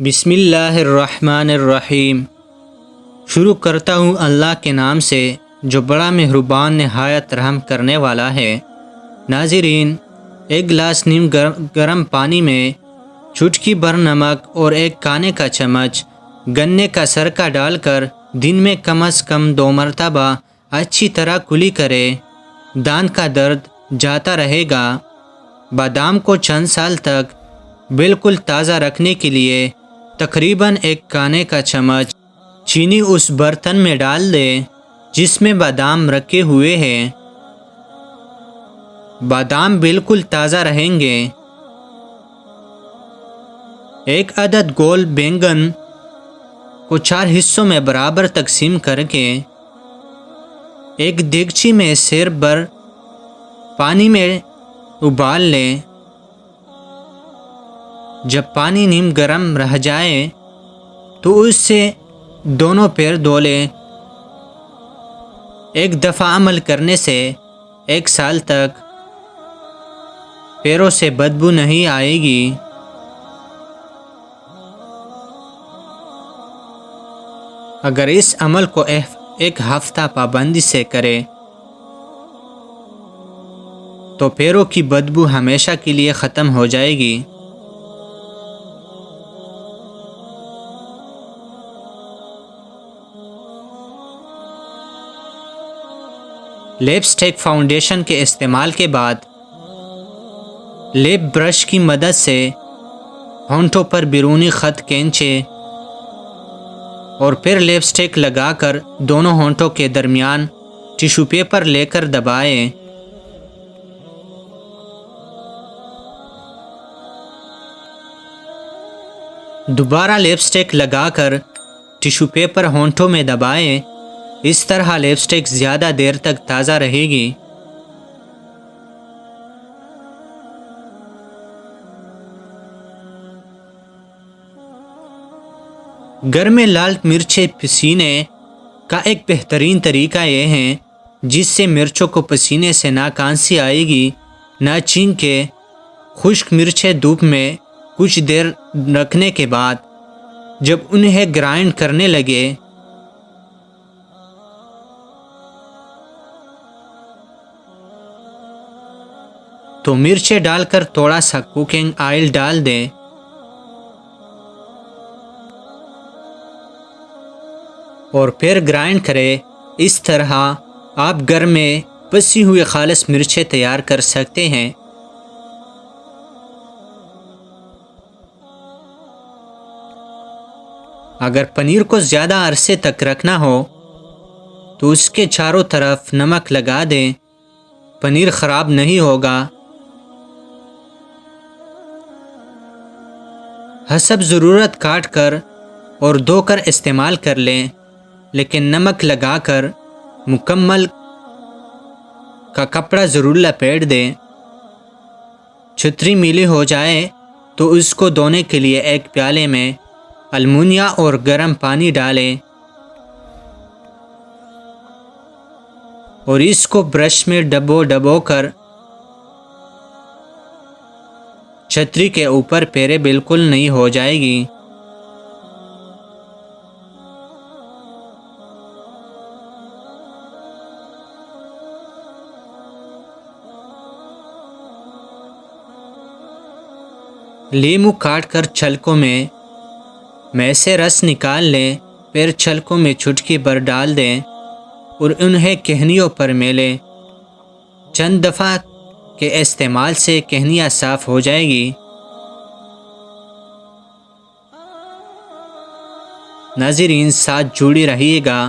بسم اللہ الرحمن الرحیم۔ شروع کرتا ہوں اللہ کے نام سے جو بڑا مہربان نہایت رحم کرنے والا ہے۔ ناظرین، ایک گلاس نیم گرم پانی میں چٹکی بھر نمک اور ایک کھانے کا چمچ گنے کا سرکہ ڈال کر دن میں کم از کم 2 مرتبہ اچھی طرح کلی کرے، دانت کا درد جاتا رہے گا۔ بادام کو چند سال تک بالکل تازہ رکھنے کے لیے تقریباً 1 کھانے کا چمچ چینی اس برتن میں ڈال دے جس میں بادام رکھے ہوئے ہیں۔ بادام بالکل تازہ رہیں گے۔ 1 عدد گول بینگن کو 4 حصوں میں برابر تقسیم کر کے ایک دیگچی میں سیر بھر پانی میں ابال لیں۔ جب پانی نیم گرم رہ جائے تو اس سے دونوں پیر دھو لیں۔ ایک دفعہ عمل کرنے سے 1 سال تک پیروں سے بدبو نہیں آئے گی۔ اگر اس عمل کو 1 ہفتہ پابندی سے کرے تو پیروں کی بدبو ہمیشہ کے لیے ختم ہو جائے گی۔ لپسٹک فاؤنڈیشن کے استعمال کے بعد لپ برش کی مدد سے ہونٹوں پر بیرونی خط کھینچے اور پھر لپسٹک لگا کر دونوں ہونٹوں کے درمیان ٹیشو پیپر لے کر دبائیں۔ دوبارہ لپسٹک لگا کر ٹیشو پیپر ہونٹوں میں دبائیں۔ اس طرح لپسٹک زیادہ دیر تک تازہ رہے گی۔ گھر میں لال مرچیں پیسنے کا ایک بہترین طریقہ یہ ہے جس سے مرچوں کو پسینے سے نہ کھانسی آئے گی نہ چھینک کے۔ خشک مرچیں دھوپ میں کچھ دیر رکھنے کے بعد جب انہیں گرائنڈ کرنے لگے تو مرچیں ڈال کر تھوڑا سا کوکنگ آئل ڈال دیں۔ اور پھر گرائنڈ کریں۔ اس طرح آپ گھر میں پسی ہوئی خالص مرچیں تیار کر سکتے ہیں۔ اگر پنیر کو زیادہ عرصے تک رکھنا ہو تو اس کے چاروں طرف نمک لگا دیں۔ پنیر خراب نہیں ہوگا۔ حسب ضرورت کاٹ کر اور دھو کر استعمال کر لیں، لیکن نمک لگا کر مکمل کا کپڑا ضرور لپیٹ دیں۔ چھتری میلی ہو جائے تو اس کو دھونے کے لیے ایک پیالے میں المونیا اور گرم پانی ڈالیں اور اس کو برش میں ڈبو کر چھتری کے اوپر پھیرے، بالکل نہیں ہو جائے گی۔ لیمو کاٹ کر چھلکوں میں سے رس نکال لیں، پھر چھلکوں میں چٹکی بھر ڈال دیں اور انہیں کہنیوں پر میلیں۔ چند دفعہ کے استعمال سے کہنیاں صاف ہو جائے گی۔ ناظرین، ساتھ جڑی رہیے گا۔